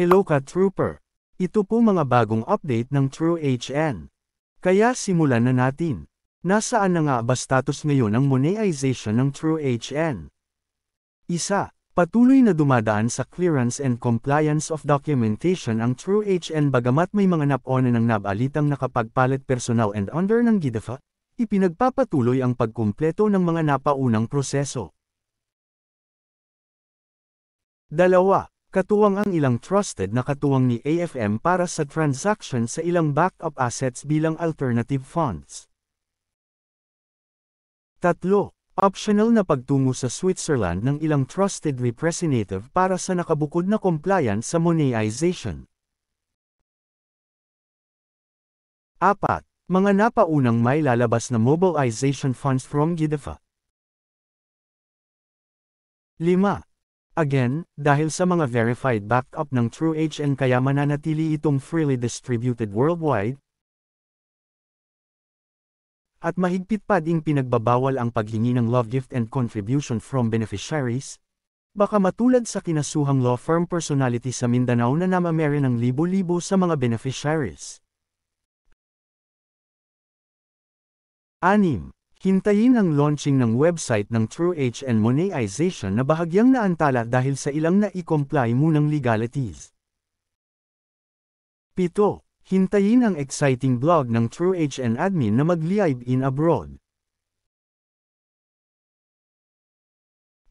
Hello ka-trooper! Ito po mga bagong update ng TrueHN. Kaya simulan na natin. Nasaan na nga ba status ngayon ang monetization ng TrueHN? Isa, patuloy na dumadaan sa clearance and compliance of documentation ang TrueHN bagamat may mga napona ng nabalitang nakapagpalit personal and under ng GDFA, ipinagpapatuloy ang pagkumpleto ng mga napaunang proseso. Dalawa, katuwang ang ilang trusted na katuwang ni AFM para sa transaction sa ilang backup assets bilang alternative funds. Tatlo, optional na pagtungo sa Switzerland ng ilang trusted representative para sa nakabukod na compliance sa monetization. Apat, mga napaunang may lalabas na mobilization funds from GDFA. 5. Again, dahil sa mga verified backup ng TrueHN kaya mananatili itong freely distributed worldwide, at mahigpit pa ding pinagbabawal ang paghingi ng love gift and contribution from beneficiaries, baka matulad sa kinasuhang law firm personality sa Mindanao na namamere ng libo-libo sa mga beneficiaries. 6. Hintayin ang launching ng website ng TrueHN monetization na bahagyang naantala dahil sa ilang na-i-comply munang legalities. 7. Hintayin ang exciting blog ng TrueHN admin na mag-live in abroad.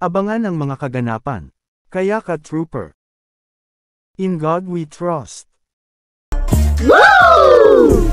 Abangan ang mga kaganapan. Kaya ka-trooper. In God we trust. Woo!